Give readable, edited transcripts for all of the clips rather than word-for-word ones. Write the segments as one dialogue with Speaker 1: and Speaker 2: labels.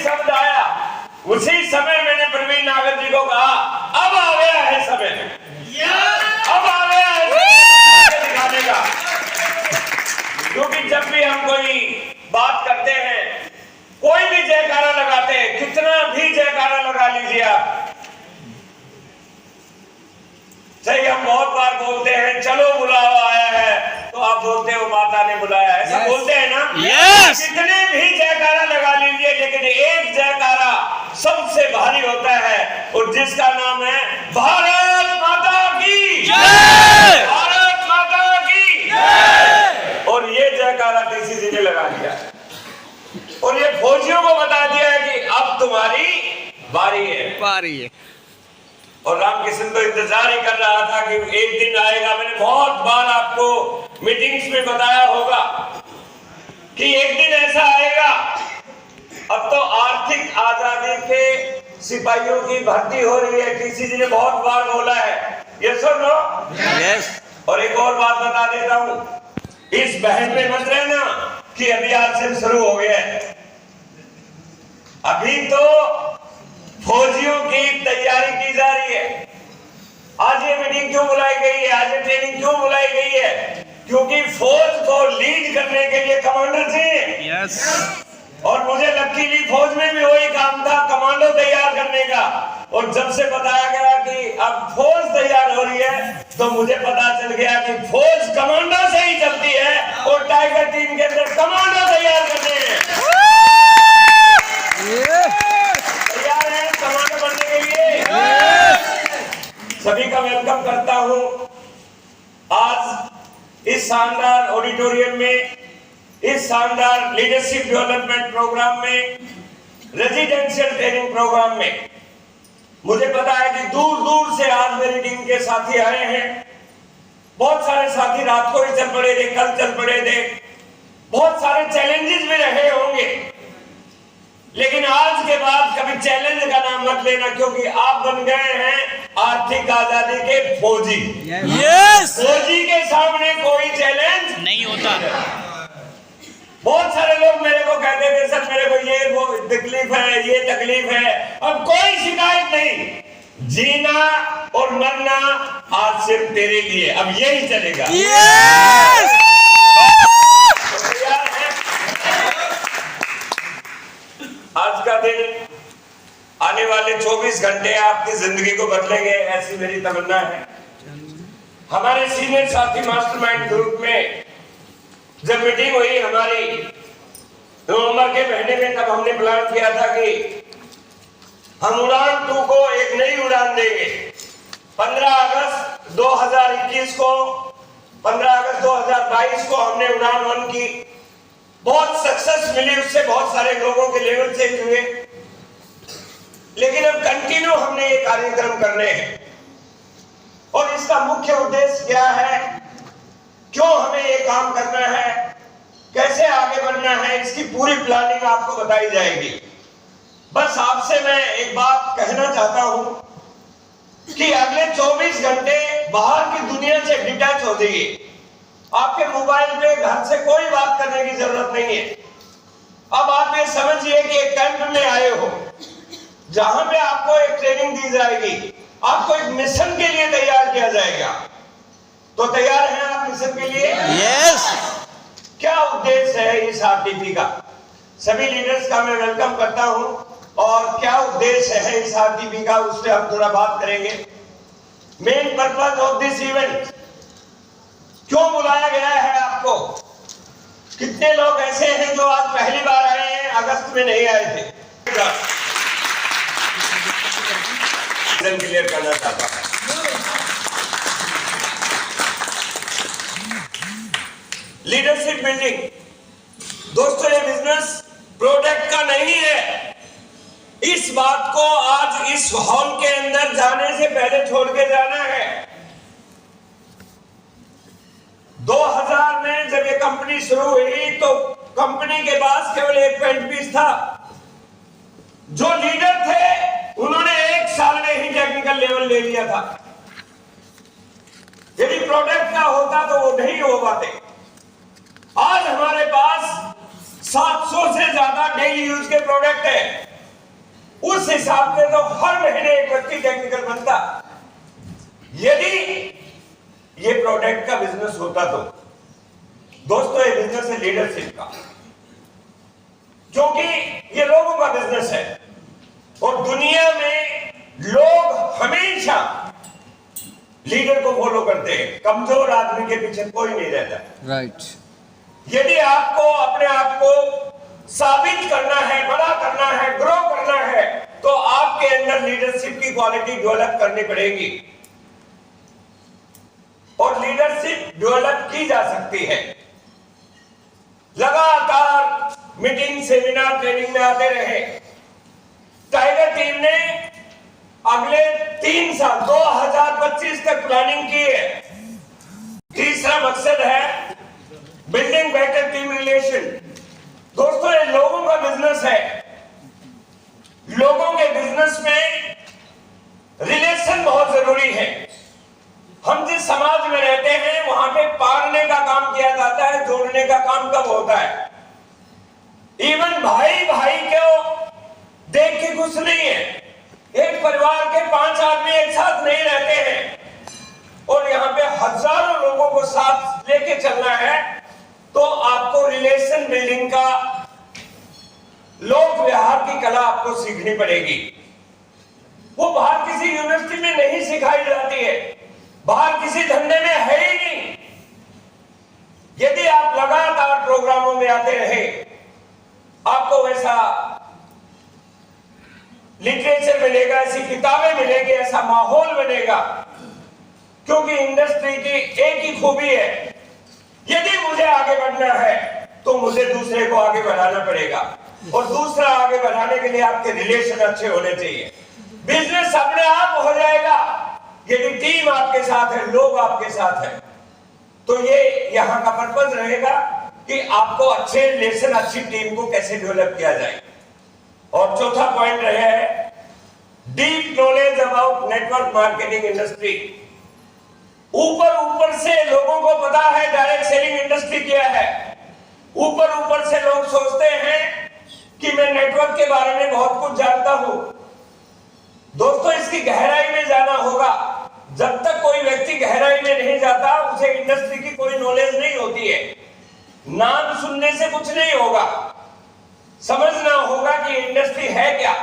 Speaker 1: शब्द आया, उसी समय मैंने प्रवीण नागर जी को कहा अब आ गया है समय, अब आ गया है दिखाने का। क्योंकि जब भी हम कोई बात करते हैं, कोई भी जयकारा लगाते हैं, कितना भी जयकारा लगा लीजिए आप, सही हम बहुत बार बोलते हैं चलो बुलावा आया है, तो आप बोलते हो माता ने बुलाया है, सब बोलते हैं ना। कितने भी जयकारा लगा लीजिए, लेकिन एक जयकारा सबसे भारी होता है, और जिसका नाम है भारत माता की जय, भारत माता की जय। और ये जयकारा किसी जी ने लगा दिया, और ये फौजियों को बता दिया है कि अब तुम्हारी बारी है। और रामकिशन तो इंतजार ही कर रहा था कि एक दिन आएगा। मैंने बहुत बार आपको मीटिंग्स में बताया होगा कि एक दिन ऐसा आएगा। अब तो आर्थिक आजादी के सिपाहियों की भर्ती हो रही है, किसी जी ने बहुत बार बोला है, यस और नो? यस। और एक और बात बता देता हूं, इस बहन में मत रहना कि अभी आज से शुरू हो गया है। अभी तो फौजियों की तैयारी की जा रही है। आज ये मीटिंग क्यों बुलाई गई है, आज ये ट्रेनिंग क्यों बुलाई गई है? क्योंकि फौज को लीड करने के लिए कमांडर चाहिए। यस। और मुझे लकीली फौज में भी वही काम था, कमांडो तैयार करने का। और जब से बताया गया कि अब फौज तैयार हो रही है, तो मुझे पता चल गया कि फौज कमांडो से ही चलती है, और टाइगर टीम के अंदर कमांडो तैयार करने हैं। तैयार हैं कमांडो बनने के लिए? सभी का वेलकम करता हूं। आज इस शानदार ऑडिटोरियम में, इस शानदार लीडरशिप डेवलपमेंट प्रोग्राम में, रेजिडेंशियल ट्रेनिंग प्रोग्राम में, मुझे पता है कि दूर दूर से आज मेरी टीम के साथी आए हैं। बहुत सारे साथी रात को ही चल पड़े थे, कल चल पड़े थे, बहुत सारे चैलेंजेस भी रहे होंगे, लेकिन आज के बाद कभी चैलेंज का नाम मत लेना, क्योंकि आप बन गए हैं आर्थिक आजादी के फौजी। यस। फौजी के सामने कोई चैलेंज नहीं होता। बहुत सारे लोग मेरे को कहते थे सर मेरे को ये वो तकलीफ है, ये तकलीफ है। अब कोई शिकायत नहीं, जीना और मरना आज सिर्फ तेरे लिए, अब यही चलेगा। यस। आज का दिन, आने वाले 24 घंटे आपकी जिंदगी को बदलेंगे, ऐसी मेरी तमन्ना है। हमारे सीनियर साथी मास्टरमाइंड ग्रुप में जब मीटिंग हुई हमारी नवंबर के महीने में, तब हमने प्लान किया था कि हम उड़ान 2 को एक नई उड़ान देंगे। 15 अगस्त 2021 को, 15 अगस्त 2022 को हमने उड़ान 1 की, बहुत सक्सेस मिली, उससे बहुत सारे लोगों के लेवल चेंज हुए। लेकिन अब कंटिन्यू हमने ये कार्यक्रम करने हैं, और इसका मुख्य उद्देश्य क्या है, क्यों हमें ये काम करना है, कैसे आगे बढ़ना है, इसकी पूरी प्लानिंग आपको बताई जाएगी। बस आपसे मैं एक बात कहना चाहता हूं कि अगले 24 घंटे बाहर की दुनिया से डिटैच हो जाइए। आपके मोबाइल पे घर से कोई बात करने की जरूरत नहीं है। अब आप ये समझिए कि एक कैंप में आए हो, जहां पे आपको एक ट्रेनिंग दी जाएगी, आपको एक मिशन के लिए तैयार किया जाएगा। तो तैयार हैं आप मिशन के लिए? यस। क्या उद्देश्य है इस आरटीपी का? सभी लीडर्स का मैं वेलकम करता हूं, और क्या उद्देश्य है इस आरटीपी का, उस पर हम थोड़ा बात करेंगे। Main purpose of this event, क्यों बुलाया गया है आपको? कितने लोग ऐसे हैं जो आज पहली बार आए हैं, अगस्त में नहीं आए थे? क्लियर करना चाहता हूं। लीडरशिप बिल्डिंग, दोस्तों ये बिजनेस प्रोडक्ट का नहीं है। इस बात को आज इस हॉल के अंदर जाने से पहले छोड़ के जाना है। 2000 में जब ये कंपनी शुरू हुई, तो कंपनी के पास केवल एक पेंट पीस था। जो लीडर थे उन्होंने 1 साल में ही टेक्निकल लेवल ले लिया था। यदि प्रोडक्ट का होता तो वो नहीं हो पाते। आज हमारे पास 700 से ज्यादा डेली यूज के प्रोडक्ट है। उस हिसाब से तो हर महीने एक व्यक्ति टेक्निकल बनता। यदि ये प्रोडक्ट का बिजनेस होता तो दोस्तों ये बिजनेस है लीडरशिप का, क्योंकि ये लोगों का बिजनेस है और दुनिया में लोग हमेशा लीडर को फॉलो करते हैं। कमजोर आदमी के पीछे कोई नहीं रहता।
Speaker 2: राइट।
Speaker 1: यदि आपको अपने आप को साबित करना है, बड़ा करना है, ग्रो करना है, तो आपके अंदर लीडरशिप की क्वालिटी डेवलप करनी पड़ेगी। और लीडरशिप डेवलप की जा सकती है। लगातार मीटिंग, सेमिनार, ट्रेनिंग में आते रहे। टाइगर टीम ने अगले 3 साल 2025 तक प्लानिंग की है। तीसरा मकसद है बिल्डिंग बेटर टीम रिलेशन। दोस्तों ये लोगों का बिजनेस है। लोगों के बिजनेस में रिलेशन बहुत जरूरी है। हम जिस समाज में रहते हैं वहां पे पालने का काम किया जाता है, जोड़ने का काम कब होता है? इवन भाई भाई को देख के कुछ नहीं है। एक परिवार के 5 आदमी एक साथ नहीं रहते हैं और यहाँ पे हजारों लोगों को साथ लेके चलना है, तो आपको रिलेशन बिल्डिंग का, लोक व्यवहार की कला आपको सीखनी पड़ेगी। वो बाहर किसी यूनिवर्सिटी में नहीं सिखाई जाती है, बाहर किसी धंधे में है ही नहीं। यदि आप लगातार प्रोग्रामों में आते रहे, आपको वैसा लिटरेचर मिलेगा, ऐसी किताबें मिलेगी, ऐसा माहौल बनेगा। क्योंकि इंडस्ट्री की एक ही खूबी है, यदि मुझे आगे बढ़ना है तो मुझे दूसरे को आगे बढ़ाना पड़ेगा और दूसरा आगे बढ़ाने के लिए आपके रिलेशन अच्छे होने चाहिए। बिजनेस अपने आप हो जाएगा यदि टीम आपके साथ है, लोग आपके साथ है। तो ये यहाँ का पर्पज रहेगा कि आपको अच्छे रिलेशन, अच्छी टीम को कैसे डेवलप किया जाए। और चौथा पॉइंट रहे है deep knowledge about network marketing industry. ऊपर से लोगों को पता है डायरेक्ट सेलिंग इंडस्ट्री क्या है। ऊपर से लोग सोचते हैं कि मैं नेटवर्क के बारे में बहुत कुछ जानता हूं। दोस्तों इसकी गहराई में जाना होगा। जब तक कोई व्यक्ति गहराई में नहीं जाता, उसे इंडस्ट्री की कोई नॉलेज नहीं होती है। नाम सुनने से कुछ नहीं होगा, समझना होगा कि इंडस्ट्री है क्या।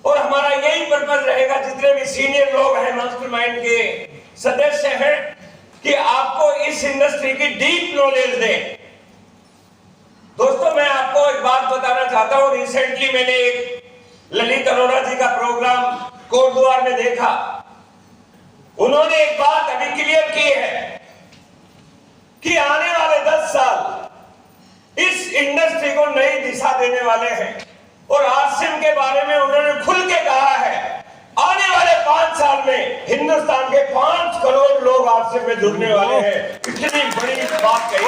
Speaker 1: और हमारा यही पर्पज रहेगा, जितने भी सीनियर लोग हैं, मास्टरमाइंड के सदस्य हैं, कि आपको इस इंडस्ट्री की डीप नॉलेज दें। दोस्तों मैं आपको एक बात बताना चाहता हूं। रिसेंटली मैंने एक ललित अरोड़ा जी का प्रोग्राम कोटद्वार में देखा। उन्होंने एक बात अभी क्लियर की है कि आने वाले 10 साल इस इंडस्ट्री को नई दिशा देने वाले हैं। और आरसीएम के बारे में उन्होंने खुल के कहा है, आने वाले 5 साल में हिंदुस्तान के 5 करोड़ लोग आरसीएम में जुड़ने वाले हैं। इतनी बड़ी बात कही।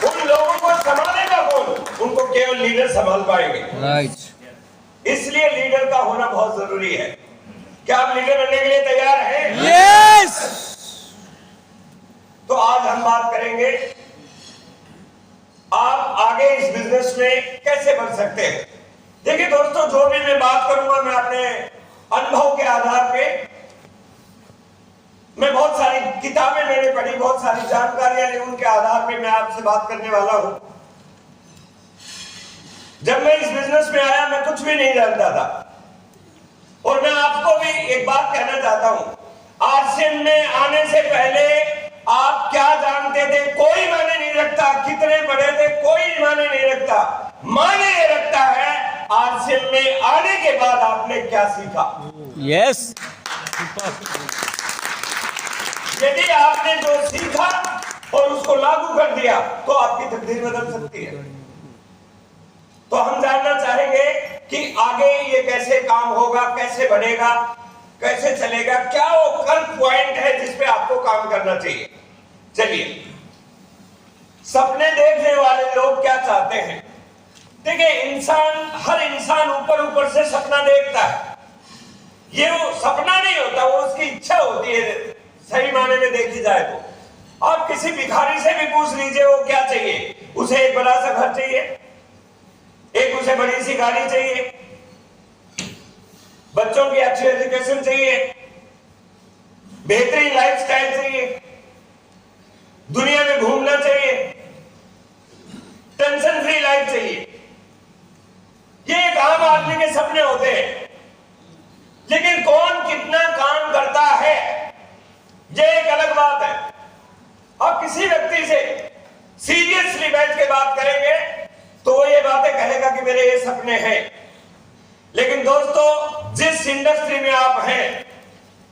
Speaker 1: उन लोगों को संभालेगा कौन? उनको केवल लीडर संभाल पाएंगे।
Speaker 2: राइट।
Speaker 1: इसलिए लीडर का होना बहुत जरूरी है। क्या आप लीडर बनने के लिए तैयार हैं?
Speaker 2: यस।
Speaker 1: तो आज हम बात करेंगे आप आगे इस बिजनेस में कैसे बढ़ सकते हैं। देखिए दोस्तों, जो भी मैं बात करूंगा मैं अपने अनुभव के आधार पे, मैं बहुत सारी किताबें मैंने पढ़ी, बहुत सारी जानकारियां ली, उनके आधार पे मैं आपसे बात करने वाला हूं। जब मैं इस बिजनेस में आया मैं कुछ भी नहीं जानता था और मैं आपको भी एक बात कहना चाहता हूं। आरसीएम में आने से पहले आप क्या जानते थे कोई मायने नहीं रखता, कितने पढ़े थे कोई मायने नहीं रखता। मायने ये रखता है आरसीएम में आने के बाद आपने क्या सीखा।
Speaker 2: यस।
Speaker 1: यदि आपने जो सीखा और उसको लागू कर दिया तो आपकी तकदीर बदल सकती है। तो हम जानना चाहेंगे कि आगे ये कैसे काम होगा, कैसे बढ़ेगा, कैसे चलेगा, क्या वो कर्व पॉइंट है जिस पे आपको काम करना चाहिए। चलिए, सपने देखने वाले लोग क्या चाहते हैं। देखिए हर इंसान ऊपर से सपना देखता है। ये वो सपना नहीं होता, वो उसकी इच्छा होती है। सही माने में देखी जाए तो आप किसी भिखारी से भी पूछ लीजिए वो क्या चाहिए। उसे एक बड़ा सा घर चाहिए, एक उसे बड़ी सी गाड़ी चाहिए, बच्चों की अच्छी एजुकेशन चाहिए, बेहतरीन लाइफस्टाइल चाहिए, दुनिया में घूमना चाहिए, टेंशन फ्री लाइफ चाहिए। ये एक आम आदमी के सपने होते हैं, लेकिन कौन कितना काम करता है ये एक अलग बात है। आप किसी व्यक्ति से सीरियसली बैठ के बात करेंगे तो वो ये बातें कहेगा कि मेरे ये सपने हैं। लेकिन दोस्तों, जिस इंडस्ट्री में आप हैं,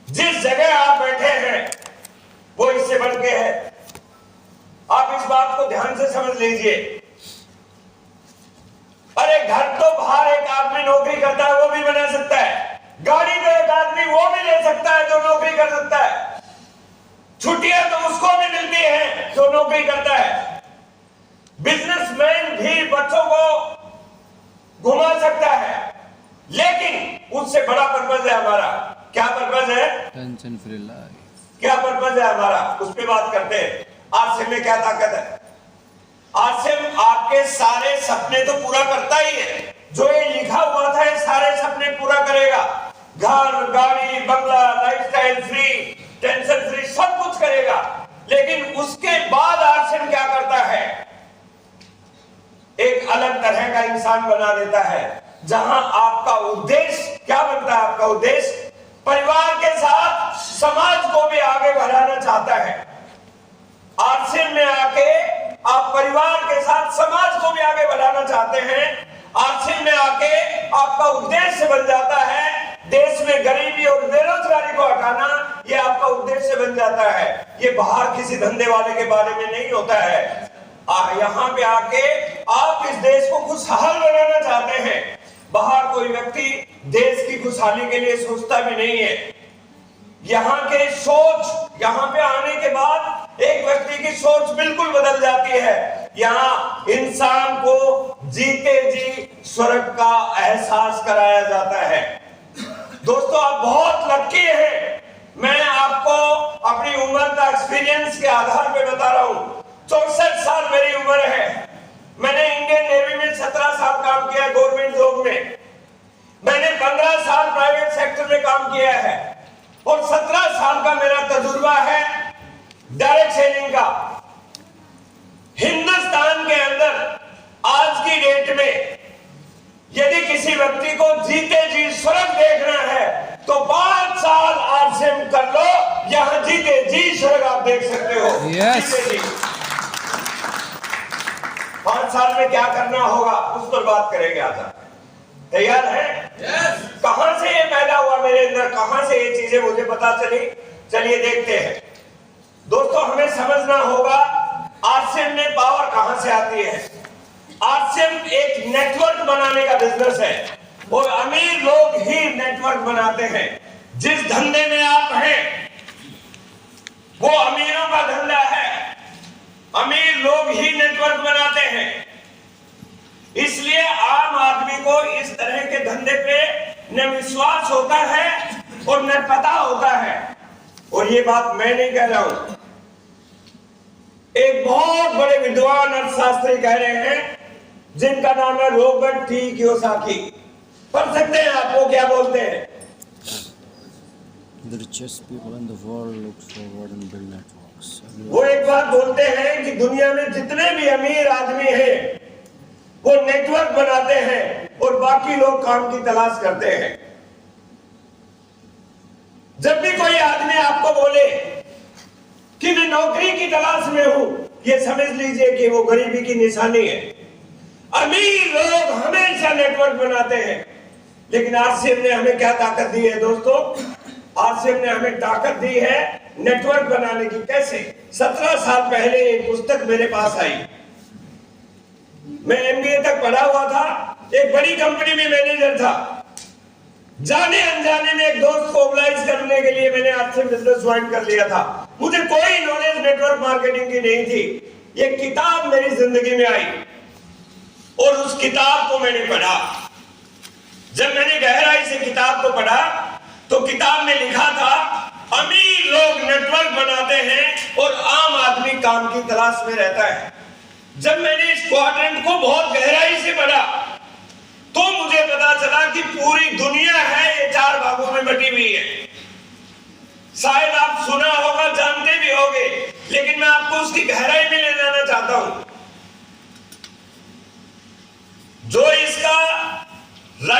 Speaker 1: जिस जगह आप बैठे हैं, वो इससे बढ़ के है। आप इस बात को ध्यान से समझ लीजिए। अरे घर तो बाहर एक आदमी नौकरी करता है, वो भी बना सकता है। गाड़ी तो एक आदमी वो भी ले सकता है जो नौकरी कर सकता है। छुट्टियां तो उसको भी मिलती है जो नौकरी करता है। बिजनेसमैन भी बच्चों को घुमा सकता है, लेकिन उससे बड़ा पर्पज है हमारा। क्या पर्पज है?
Speaker 2: Tension free life.
Speaker 1: क्या पर्पज है हमारा, उस पर बात करते हैं। आरसीएम में क्या ताकत है? आरसीएम आपके सारे सपने तो पूरा करता ही है। जो ये लिखा हुआ था, ये सारे सपने पूरा करेगा। घर, गाड़ी, बंगला, लाइफस्टाइल फ्री, टेंशन फ्री, सब कुछ करेगा। लेकिन उसके बाद आरसीएम क्या करता है? एक अलग तरह का इंसान बना देता है, जहां आपका उद्देश्य क्या बनता है? आपका उद्देश्य परिवार के साथ समाज को भी आगे बढ़ाना चाहता है। आरसीएम में आके आप परिवार के साथ समाज को भी आगे बढ़ाना चाहते हैं। आरसीएम में आके आपका उद्देश्य बन जाता है देश में गरीबी और बेरोजगारी को हटाना। ये आपका उद्देश्य बन जाता है। ये बाहर किसी धंधे वाले के बारे में नहीं होता है। यहाँ पे आके आप इस देश को खुशहाल बनाना चाहते हैं। बाहर कोई व्यक्ति देश की खुशहाली के लिए सोचता भी नहीं है। यहाँ के सोच, यहाँ पे आने के बाद एक व्यक्ति की सोच बिल्कुल बदल जाती है। यहाँ इंसान को जीते जी स्वर्ग का एहसास कराया जाता है। दोस्तों, आप बहुत लकी हैं। मैं आपको अपनी उम्र का एक्सपीरियंस के आधार पे बता रहा हूँ। 64 साल मेरी उम्र है। मैंने इंडियन नेवी में 17 साल काम किया है, गवर्नमेंट जॉब में। मैंने 15 साल प्राइवेट सेक्टर में काम किया है और 17 साल का मेरा तजुर्बा है डायरेक्ट सेलिंग का। हिंदुस्तान के अंदर आज की डेट में यदि किसी व्यक्ति को जीते जी स्वर्ग देखना है तो 5 साल आरसीएम कर लो, यहां जीते जी स्वर्ग आप देख सकते हो।
Speaker 2: Yes.
Speaker 1: जीते जी 5 साल में क्या करना होगा, उस पर बात करेंगे। आज तैयार है? yes. कहां से ये पैदा हुआ मेरे अंदर, कहां से ये चीजें मुझे पता चली, चलिए देखते हैं। दोस्तों, हमें समझना होगा आरसीएम में पावर कहां से आती है। आरसीएम एक नेटवर्क बनाने का बिजनेस है और अमीर लोग ही नेटवर्क बनाते हैं। जिस धंधे में आप हैं वो अमीरों का धंधा है। अमीर लोग ही नेटवर्क बनाते हैं। इसलिए आम आदमी को इस तरह के धंधे पे न विश्वास होता है और न पता होता है। और ये बात मैं नहीं कह रहा हूं, एक बहुत बड़े विद्वान अर्थशास्त्री कह रहे हैं, जिनका नाम है रॉबर्ट टी कियोसाकी। पढ़ सकते हैं आप, वो क्या बोलते हैं?
Speaker 2: The richest people in the world look forward and build networks.
Speaker 1: वो एक बात बोलते हैं कि दुनिया में जितने भी अमीर आदमी हैं वो नेटवर्क बनाते हैं और बाकी लोग काम की तलाश करते हैं। जब भी कोई आदमी आपको बोले कि मैं नौकरी की तलाश में हूं, ये समझ लीजिए कि वो गरीबी की निशानी है। अमीर लोग हमेशा नेटवर्क बनाते हैं। लेकिन आरसीएम ने हमें क्या ताकत दी है दोस्तों? आरसीएम ने हमें ताकत दी है नेटवर्क बनाने की। कैसे? 17 साल पहले एक पुस्तक मेरे पास आई। मैं एमबीए तक पढ़ा हुआ था, एक बड़ी कंपनी में मैनेजर था। जाने अनजाने में एक दोस्त को मोबिलाइज करने के लिए मैंने आरसीएम बिजनेस ज्वाइन कर लिया था। मुझे कोई नॉलेज नेटवर्क मार्केटिंग की नहीं थी। ये किताब मेरी जिंदगी में आई और उस किताब को मैंने पढ़ा। जब मैंने गहराई से किताब को पढ़ा तो किताब में लिखा था अमीर लोग नेटवर्क बनाते हैं और आम आदमी काम की तलाश में रहता है। जब मैंने इस क्वाड्रेंट को बहुत गहराई से पढ़ा की पूरी दुनिया है ये 4 भागों में बटी हुई है। शायद आप सुना होगा, जानते भी होंगे, लेकिन मैं आपको उसकी गहराई में ले जाना चाहता हूं।